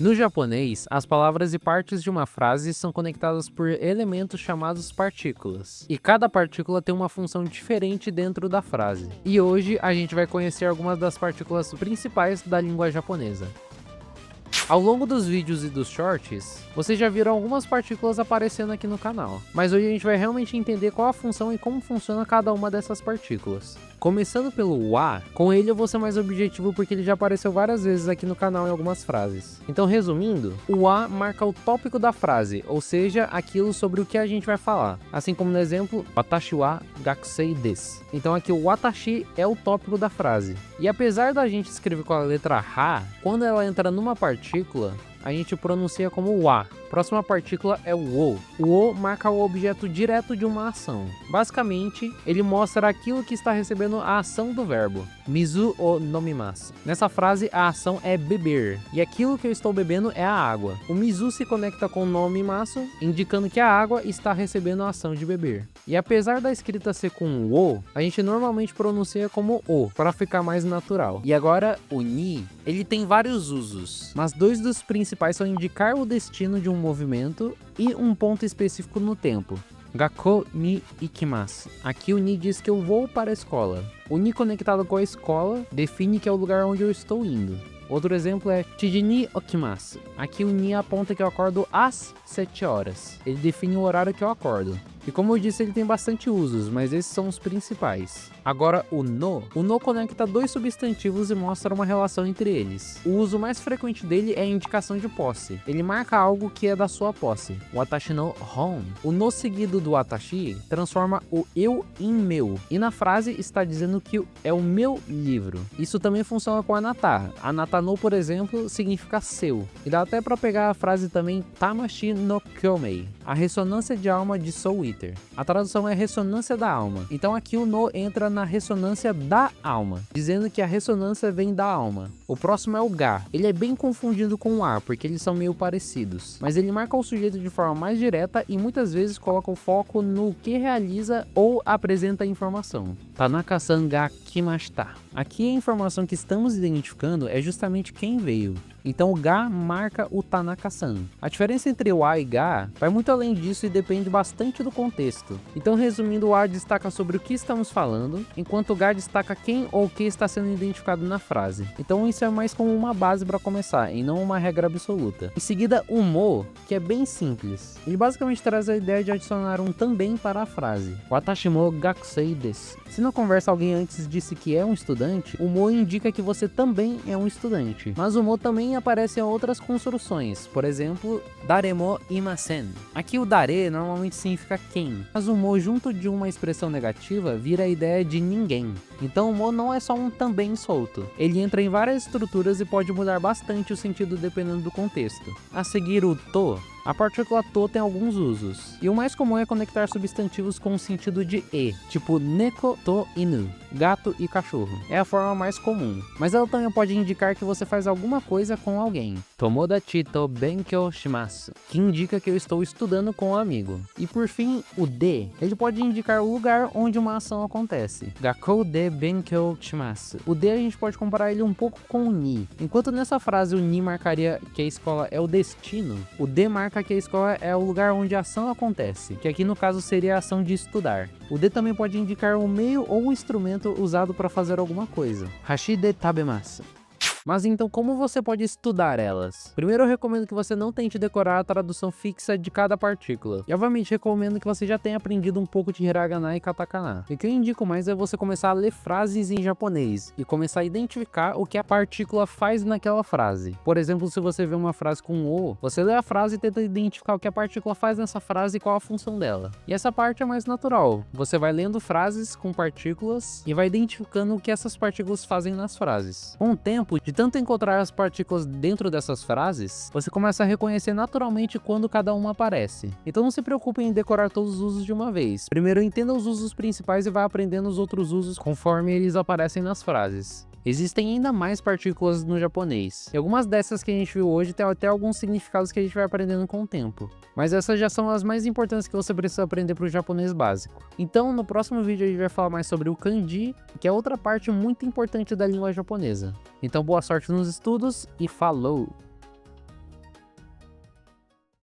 No japonês, as palavras e partes de uma frase são conectadas por elementos chamados partículas, e cada partícula tem uma função diferente dentro da frase. E hoje a gente vai conhecer algumas das partículas principais da língua japonesa. Ao longo dos vídeos e dos shorts, vocês já viram algumas partículas aparecendo aqui no canal, mas hoje a gente vai realmente entender qual a função e como funciona cada uma dessas partículas. Começando pelo wa, com ele eu vou ser mais objetivo porque ele já apareceu várias vezes aqui no canal em algumas frases. Então resumindo, o wa marca o tópico da frase, ou seja, aquilo sobre o que a gente vai falar. Assim como no exemplo, watashi wa gakusei desu. Então aqui o watashi é o tópico da frase. E apesar da gente escrever com a letra ha, quando ela entra numa partícula, a gente pronuncia como wa. Próxima partícula é o wo. O wo marca o objeto direto de uma ação. Basicamente, ele mostra aquilo que está recebendo a ação do verbo. Mizu o nomimasu. Nessa frase, a ação é beber, e aquilo que eu estou bebendo é a água. O mizu se conecta com nomimasu, indicando que a água está recebendo a ação de beber. E apesar da escrita ser com o, a gente normalmente pronuncia como o, para ficar mais natural. E agora, o ni, ele tem vários usos, mas dois dos principais são indicar o destino de um movimento e um ponto específico no tempo. Gakko ni ikimasu. Aqui o ni diz que eu vou para a escola. O ni conectado com a escola define que é o lugar onde eu estou indo. Outro exemplo é chiji ni okimasu. Aqui o ni aponta que eu acordo às 7 horas. Ele define o horário que eu acordo. E como eu disse, ele tem bastante usos, mas esses são os principais. Agora o no conecta dois substantivos e mostra uma relação entre eles. O uso mais frequente dele é a indicação de posse. Ele marca algo que é da sua posse. Watashi no hon. O no seguido do watashi transforma o eu em meu. E na frase está dizendo que é o meu livro. Isso também funciona com anata. Anata no, por exemplo, significa seu. E dá até para pegar a frase também Tamashi no kyomei, a ressonância de alma de Soul Eater. A tradução é ressonância da alma. Então aqui o no entra na ressonância da alma, dizendo que a ressonância vem da alma. O próximo é o ga. Ele é bem confundido com o a, porque eles são meio parecidos. Mas ele marca o sujeito de forma mais direta e muitas vezes coloca o foco no que realiza ou apresenta a informação. Tanaka-san ga kimashita. Aqui a informação que estamos identificando é justamente quem veio. Então o ga marca o Tanaka-san. A diferença entre o a e ga vai muito além disso e depende bastante do contexto. Então resumindo, o a destaca sobre o que estamos falando, enquanto o ga destaca quem ou o que está sendo identificado na frase. Então isso é mais como uma base para começar, e não uma regra absoluta. Em seguida, o mo, que é bem simples. Ele basicamente traz a ideia de adicionar um também para a frase. Watashi mo gakusei desu. Se na conversa alguém antes disse que é um estudante, o mo indica que você também é um estudante. Mas o mo também aparece em outras construções, por exemplo, daremo imasen. Aqui o dare normalmente significa quem, mas o mo junto de uma expressão negativa vira a ideia de ninguém. Então o mo não é só um também solto, ele entra em várias estruturas e pode mudar bastante o sentido dependendo do contexto. A seguir o to. A partícula to tem alguns usos, e o mais comum é conectar substantivos com o sentido de e, tipo neko to inu, gato e cachorro. É a forma mais comum, mas ela também pode indicar que você faz alguma coisa com alguém. Tomodachi to benkyou shimasu, que indica que eu estou estudando com um amigo. E por fim, o de, ele pode indicar o lugar onde uma ação acontece. Gakkou de benkyou shimasu. O de a gente pode comparar ele um pouco com o ni. Enquanto nessa frase o ni marcaria que a escola é o destino, o de marca que a escola é o lugar onde a ação acontece, que aqui no caso seria a ação de estudar. O de também pode indicar o meio ou o instrumento usado para fazer alguma coisa. Hashi de tabemasu. Mas então como você pode estudar elas? Primeiro eu recomendo que você não tente decorar a tradução fixa de cada partícula. E obviamente recomendo que você já tenha aprendido um pouco de hiragana e katakana. E o que eu indico mais é você começar a ler frases em japonês e começar a identificar o que a partícula faz naquela frase. Por exemplo, se você vê uma frase com o, você lê a frase e tenta identificar o que a partícula faz nessa frase e qual a função dela. E essa parte é mais natural. Você vai lendo frases com partículas e vai identificando o que essas partículas fazem nas frases. Com o tempo, de tanto encontrar as partículas dentro dessas frases, você começa a reconhecer naturalmente quando cada uma aparece. Então não se preocupe em decorar todos os usos de uma vez. Primeiro entenda os usos principais e vá aprendendo os outros usos conforme eles aparecem nas frases. Existem ainda mais partículas no japonês, e algumas dessas que a gente viu hoje têm até alguns significados que a gente vai aprendendo com o tempo. Mas essas já são as mais importantes que você precisa aprender para o japonês básico. Então no próximo vídeo a gente vai falar mais sobre o kanji, que é outra parte muito importante da língua japonesa. Então boa sorte nos estudos e falou!